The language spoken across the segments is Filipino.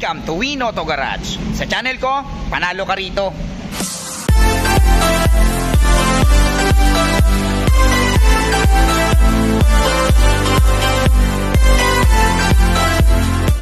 Welcome to Win Auto Garage. Sa channel ko, panalo ka rito.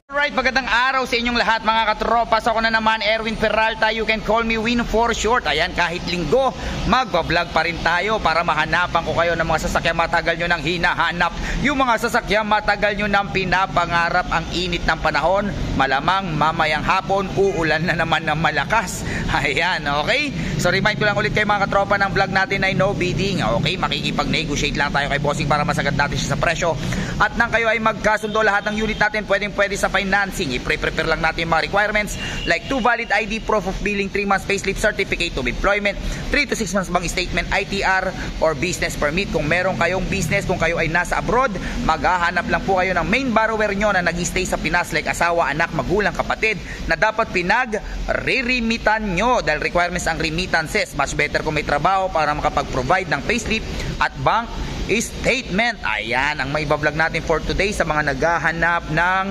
Alright, magandang araw sa inyong lahat mga katropas. Ako na naman, Erwin Peralta. You can call me Win for short. Ayan, kahit linggo, magbablog pa rin tayo para mahanapan ko kayo ng mga sasakyan matagal nyo nang hinahanap. Yung mga sasakyan matagal nyo nang pinapangarap. Ang init ng panahon, malamang mamayang hapon, uulan na naman ng malakas. Ayan, okay? So remind ko lang ulit kayo mga katropa, ng vlog natin ay no bidding. Okay, makikipag-negotiate lang tayo kay bossing para masagat natin siya sa presyo. At nang kayo ay magkasundo lahat ng unit natin, pwede sa financing. I-prepare lang natin yung mga requirements like 2 valid ID, proof of billing, 3 months payslip, certificate of employment, 3 to 6 months bank statement, ITR, or business permit. Kung meron kayong business, kung kayo ay nasa abroad, maghahanap lang po kayo ng main borrower nyo na nag-stay sa Pinas like asawa, anak, magulang, kapatid na dapat pinag-re-remitan nyo dahil requirements ang remittances. Much better kung may trabaho para makapag-provide ng payslip at bank statement. Ayan ang may bablog natin for today sa mga naghahanap ng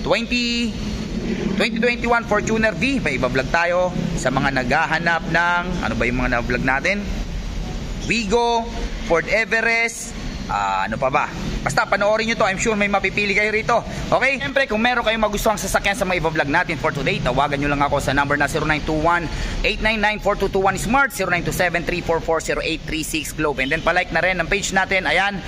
2021 Fortuner V. May ibablog tayo sa mga naghahanap ng ano ba yung mga nablog natin, Wigo, Ford Everest, ano pa ba, basta panoorin nyo to, I'm sure may mapipili kayo rito. Okay, siyempre kung meron kayong magustuhang sasakyan sa mga ibablog natin for today, tawagan nyo lang ako sa number na 0921-899-4221 Smart, 0927-344-0836 Globe, and then palike na rin ang page natin. Ayan,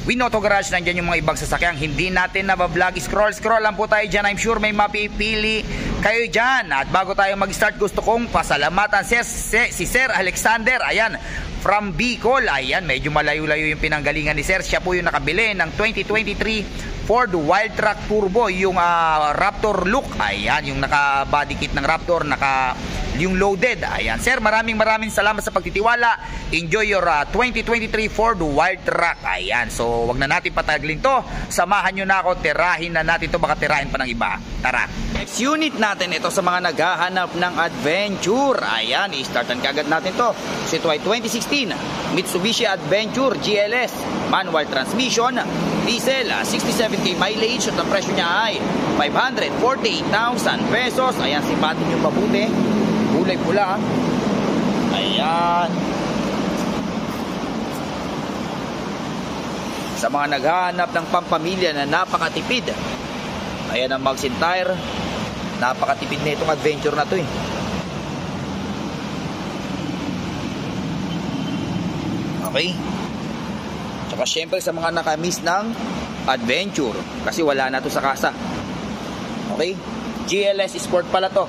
Win Auto Garage, nandyan yung mga ibang sasakyang hindi natin nabablog. Scroll lang po tayo dyan. I'm sure may mapipili kayo dyan. At bago tayo mag-start, gusto kong pasalamatan si Sir Alexander. Ayan, from Bicol. Ayan, medyo malayo-layo yung pinanggalingan ni Sir. Siya po yung nakabili ng 2023 Ford Wildtrak Turbo, yung Raptor look. Ayan, yung naka-body kit ng Raptor, yung loaded. Ayan, Sir, maraming salamat sa pagtitiwala. Enjoy your 2023 Ford Wildtrak. Ayan, so wag na natin patagalin to. Samahan nyo na ako, tirahin na natin to, baka tirahin pa ng iba. Tara. Next unit natin, ito sa mga naghahanap ng adventure. Ayan, i-startan kagad natin to. So ito ay 2016 Mitsubishi Adventure GLS, manual transmission, diesel, 67k mileage, at ang presyo niya ay 548,000 pesos. Ayan, sipatin nyo mabuti, kulay pula. Ayan, sa mga naghahanap ng pampamilya na napakatipid, ayan ang Magsin Tire. Napakatipid na itong adventure na to eh. Okay, tsaka syempre sa mga nakamiss ng adventure, kasi wala na to sa kasa. Okay, GLS Sport pala to.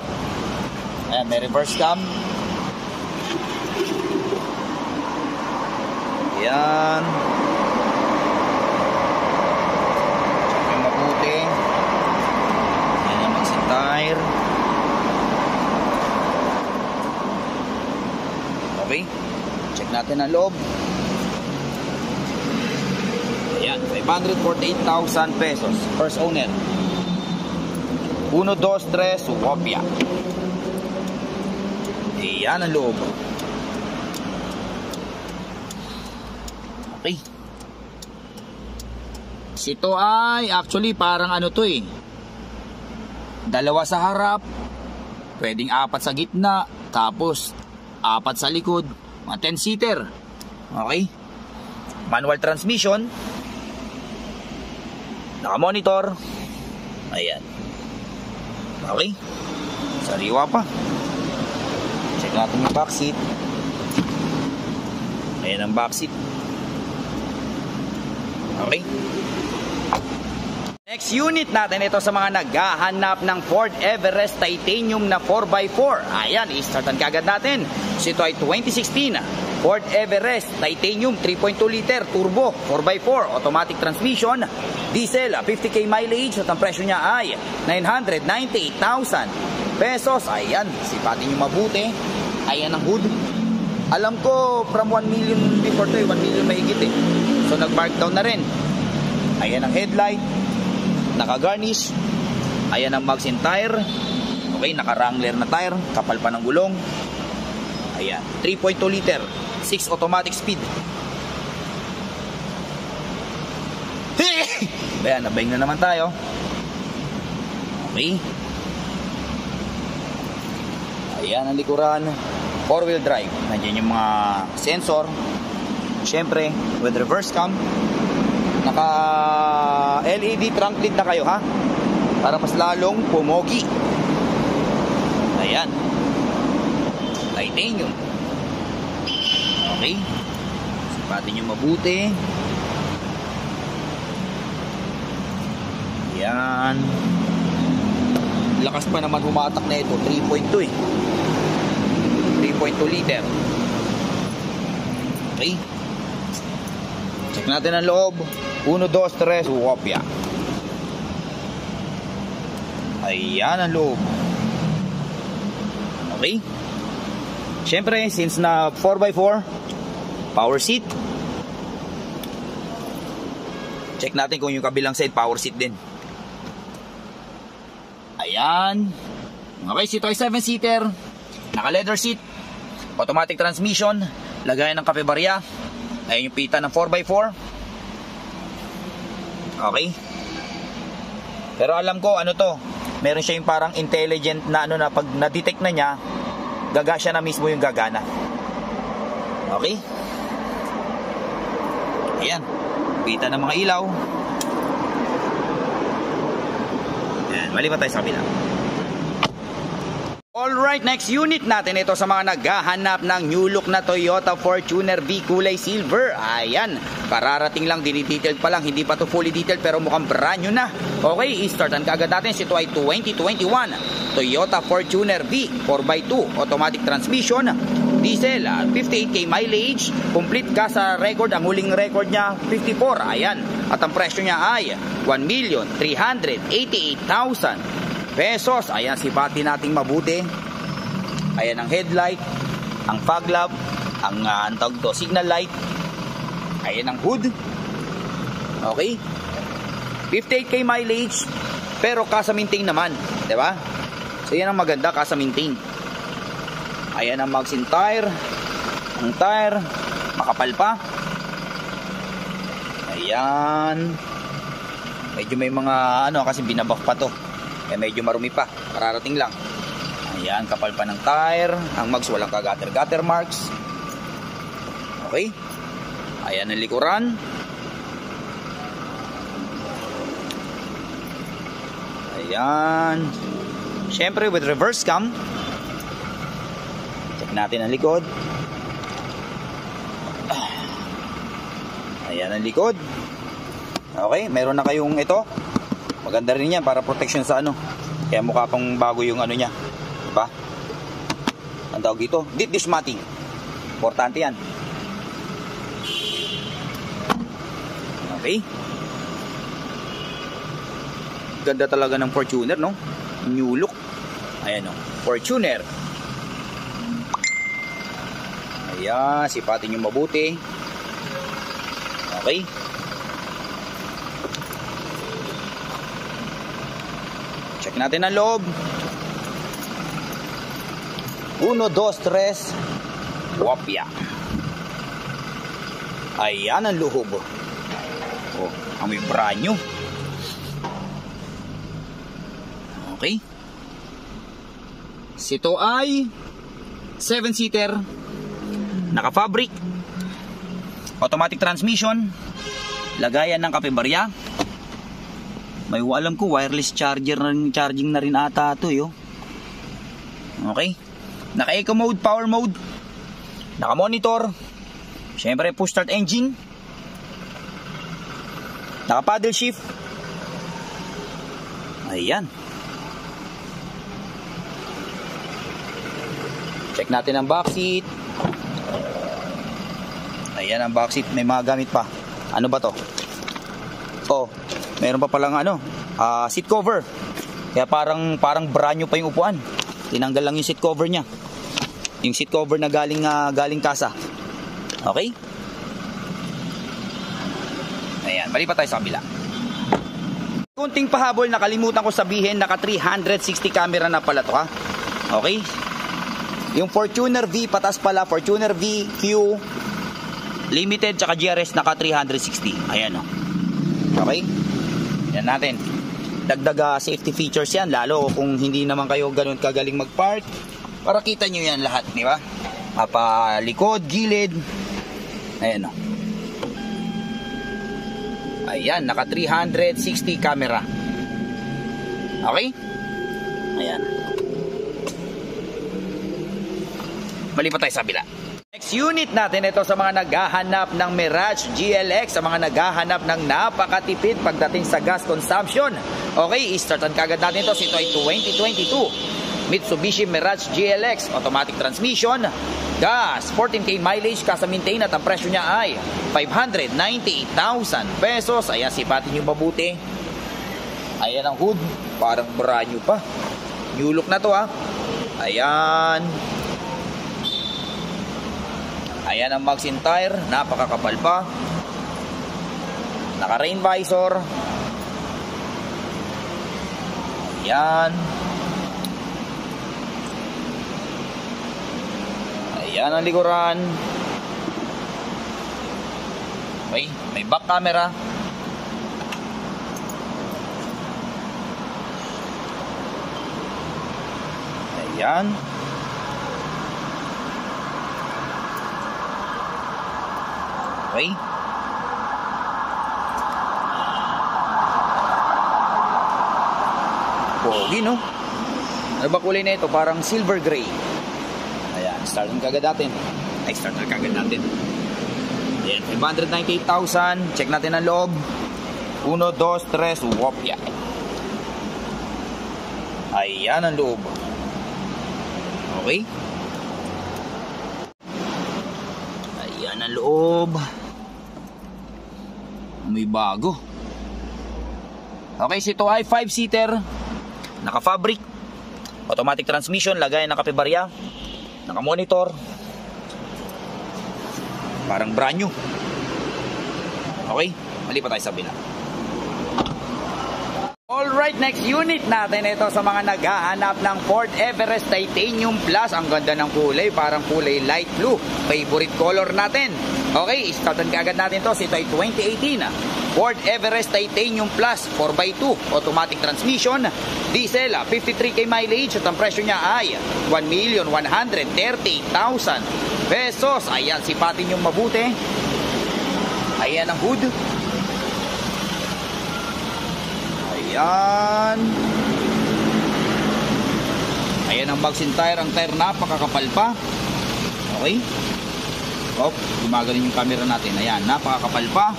Ayan, may reverse cam. Ayan, check yung mabuti. Ayan ang Magsin Tire. Okay, check natin ang loob. Ayan, 548,000 pesos. First owner, 123 Wapia. Ayan ang loob. Okay, ito ay actually parang ano to eh, dalawa sa harap, pwedeng 4 sa gitna, tapos 4 sa likod, mga 10-seater. Okay, manual transmission, naka-monitor. Ayan, okay, sariwa pa. Check natin yung backseat. Ayan ang backseat. Okay, next unit natin, ito sa mga naghahanap ng Ford Everest Titanium na 4x4. Ayan, i-startan kagad natin. So ito ay 2016 Ford Everest Titanium 3.2 liter turbo 4x4 automatic transmission, diesel, 50k mileage, at ang presyo niya ay 998,000 pesos. Ayan, sipatin nyo mabuti. Ayan ang hood. Alam ko from 1 million before to, 1 million mahigit eh. So nag-markdown na rin. Ayan ang headlight, naka-garnish. Ayan ang Magsin Tire. Okay, naka-Wrangler na tire, kapal pa ng gulong. Ayan, 3.2 liter, 6 automatic speed. Ayan, nabang na naman tayo. Okay. Ayan ang likuran. 4-wheel drive. Nandiyan yung mga sensor. Siyempre, with reverse cam. Naka LED trunk lid na kayo, ha? Para mas lalong pumogi. Ayan. Titanium. Okay. Sipatin nyo mabuti. Ayan. Lakas pa naman humatak na ito. 3.2 eh. 3.2 liter. Okay. Check natin ang loob. 1, 2, 3, wopya. Ayan ang loob. Okay. Siyempre, since na 4x4, power seat. Check natin kung yung kabilang side power seat din. Ayan. Okay, ito ay 7-seater. Naka leather seat. Automatic transmission. Lagayan ng kape barya. Ayan yung pita ng 4x4. Okay. Pero alam ko ano to. Meron siya yung parang intelligent na ano na pag na-detect na niya, gaga siya na mismo yung gagana. Okay. Ayan. Pita ng mga ilaw. Ayan. Maliban tayo sa kabila. Alright, next unit natin ito sa mga naghahanap ng new look na Toyota Fortuner V kulay silver. Ayan, kararating lang, dinidetailed pa lang, hindi pa to fully detailed pero mukhang brand new na. Okay, i-startan kaagad natin. Ito ay 2021 Toyota Fortuner V 4x2 automatic transmission, diesel, 58k mileage, complete ka sa record. Ang huling record niya 54. Ayan, at ang presyo niya ay 1,388,000 pesos. Ayan, sipati nating mabuti. Ayan ang headlight, ang fog lamp, ang tawag to, signal light. Ayan ang hood. Okay. 58k mileage pero kasa maintain naman, 'di ba? So yan ang maganda, kasa maintain. Ayan ang magazine tire. Ang tire makapal pa. Ayan. Medyo may mga ano kasi binabuff pa to. Eh medyo marumi pa, kararating lang. Ayan, kapal pa ng tire. Ang mags walang ka-gutter marks. Okay. Ayan ang likuran. Ayan. Siyempre with reverse cam. Check natin ang likod. Ayan ang likod. Okay, meron na kayong ito. Maganda rin yan para protection sa ano. Kaya mukha pang bago yung ano niya. Diba? Ang tawag dito, deep dish matting. Importante yan. Okay. Ganda talaga ng Fortuner, no? New look. Ayan, no? Fortuner. Ayan, sipatin nyo mabuti. Okay. Check natin ang loob. 1, 2, 3. Wopya. Ayan ang loob. Oh, amoy brand new. Okay. Ito ay 7-seater. Naka-fabric. Automatic transmission. Lagayan ng kape barya. May alam ko wireless charging na rin ata ito yo. Okay. Naka eco mode, power mode. Naka monitor. Syempre push start engine. Naka paddle shift. Ayan. Check natin ang back seat. Ayan ang back seat, may mga gamit pa. Ano ba to? Oh, meron pa palang ano, seat cover. Kaya parang brand new pa yung upuan. Tinanggal lang yung seat cover niya. Yung seat cover na galing kasa. Okay? Ayan, balik pa tayo sa kabila. Kunting pahabol, nakalimutan ko sabihin, naka 360 camera na pala to, ha. Okay? Yung Fortuner V, patas pala, Fortuner V, Q, Limited, tsaka GRS, naka 360. Ayan, o. Okay? Yan natin. Dagdag safety features yan, lalo kung hindi naman kayo ganun kagaling mag-park. Para kita nyo yan lahat, di ba? Likod, gilid. Ayan o. Ayan, naka 360 camera. Okay? Ayan. Mali pa tayo sa bila. Next unit natin, ito sa mga naghahanap ng Mirage GLX, sa mga naghahanap ng napakatipid pagdating sa gas consumption. Okay, i-startan kagad natin ito. Ito ay 2022 Mitsubishi Mirage GLX, automatic transmission, gas, 14k mileage, kasa-maintain, at ang presyo niya ay 598,000 pesos. Ayan, sipatin nyo mabuti. Ayan ang hood, parang brand new pa. New look na to ha. Ayan. Ayan ang mags and tire, napakakapal pa. Naka rain visor. Ayan. Ayan ang likuran. Okay, may back camera. Ayan. Okay. Pogi, no? Ano ba kulay na ito? Parang silver gray. Ayan, starting kagad natin. Ayan, 598,000. Check natin ang loob. 1, 2, 3, wopya. Ayan ang loob. Okay. Ayan ang loob. May bago. Okay, ito ay 5-seater. Naka-fabric. Automatic transmission, lagay na kapebarya. Naka-monitor. Parang brand new. Okay, mali pa tayo sa bila. Alright, next unit natin, ito sa mga naghahanap ng Ford Everest Titanium Plus. Ang ganda ng kulay, parang kulay light blue. Favorite color natin. Okay, startan kaagad natin to. Ito ay 2018 Ford Everest Titanium Plus 4x2 automatic transmission, diesel, 53k mileage, at ang presyo niya ay 1,130,000 pesos. Ayan, sipatin yung mabuti. Ayan ang hood. Ayan. Ayan ang mags and tire. Ang tire napakakapal pa. Okay. Oh, gumagaling yung camera natin. Ayan, napakakapal pa.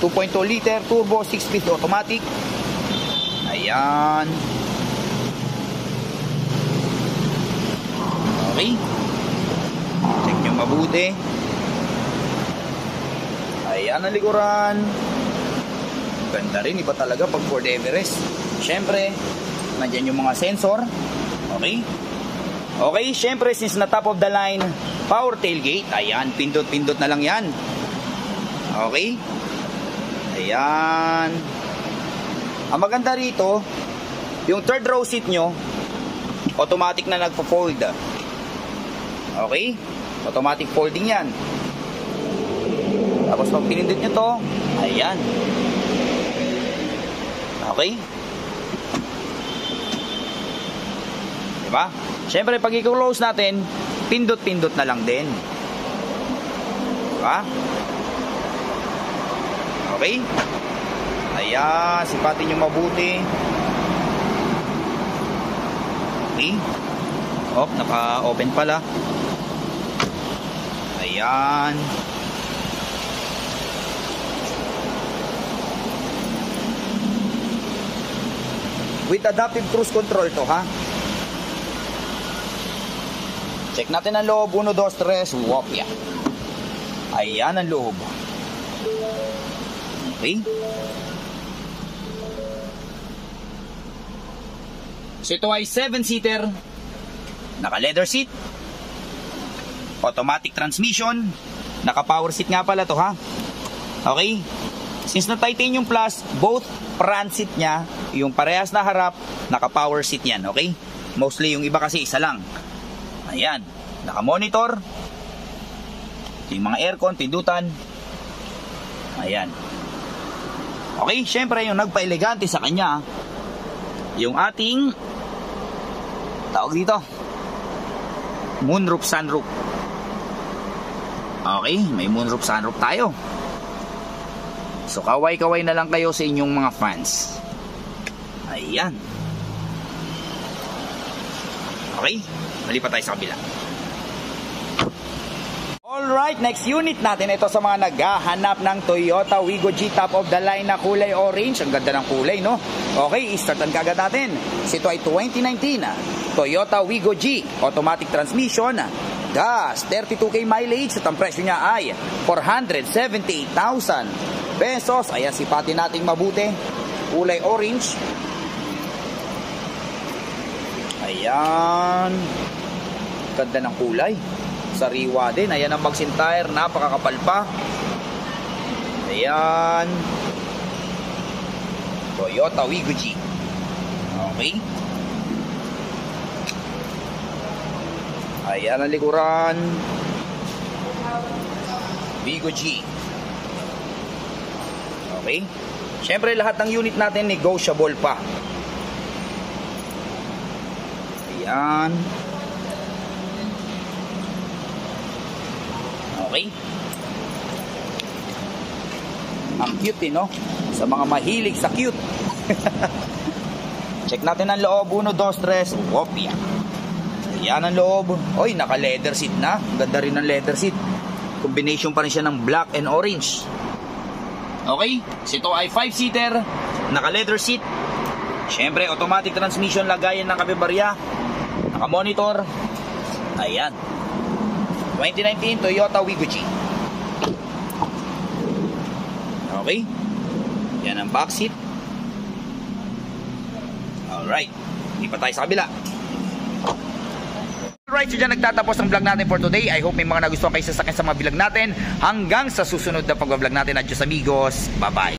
2.2 liter turbo 6-speed automatic. Ayan. Okay. Check nyo mabuti. Ayan ang likuran. Ganda rin, iba talaga pag Ford Everest. Syempre, nandiyan yung mga sensor. Okay. Okay, syempre, since na top of the line, power tailgate. Ayan, pindot-pindot na lang yan. Okay. Ayan. Ang maganda rito, yung third row seat nyo, automatic na nagpo-fold. Okay. Automatic folding yan. Tapos pag pinindot nyo to, ayan. Okay? Diba? Siyempre, pag i-close natin, pindot-pindot na lang din. Diba? Okay? Ayan, sipatin nyo mabuti. Okay? Oh, naka-open pala. Ayan. With adaptive cruise control to, ha? Check natin ang loob. 1, 2, 3, wopya. Ayan ang loob. Okay. So ito ay 7-seater. Naka-leather seat. Automatic transmission. Naka-power seat nga pala to, ha? Okay. Since na Titanium Plus, both front seat niya, yung parehas na harap, naka-power seat yan, okay? Mostly yung iba kasi isa lang. Ayan, naka-monitor. Yung mga aircon, pindutan. Ayan. Okay, syempre yung nagpa-elegante sa kanya, yung ating tawag dito, moonroof sunroof. Okay, may moonroof sunroof tayo. So kaway-kaway na lang kayo sa inyong mga fans. Ayan. Okay, malipat tayo sa kabila. Alright, next unit natin ito sa mga naghahanap ng Toyota Wigo G top of the line na kulay orange. Ang ganda ng kulay, no? Okay, startan kagad natin. Ito ay 2019 Toyota Wigo G, automatic transmission, gas, 32k mileage at ang presyo niya ay 478,000 pesos. Ayan, sipatin natin mabuti. Kulay orange. Ayan. Ganda ng kulay. Sariwa din. Ayan ang magsin tire, napakakapal pa. Ayan, Toyota Wigo G. Okay. Ayan ang likuran, Wigo G. Okay. Siyempre lahat ng unit natin negotiable pa. Ayan. Okay. Ang cute, no? Sa mga mahilig sa cute. Check natin ang loob. 1, 2, 3. Kopya. Yan ang loob. Oy, naka leather seat na. Ganda rin ng leather seat. Combination pa rin siya ng black and orange. Okay. So ito ay 5-seater. Naka leather seat. Siyempre, automatic transmission, lagayan ng kabibarya. Naka monitor. Ayan. 2019 Toyota Wigo G. Okay. Yan ang back seat. Alright. Hindi pa tayo sa kabila. Alright, so dyan nagtatapos ang vlog natin for today. I hope may mga nagustuhan kayo sa sakin sa mga vlog natin. Hanggang sa susunod na pag-vlog natin. Adios amigos. Bye-bye.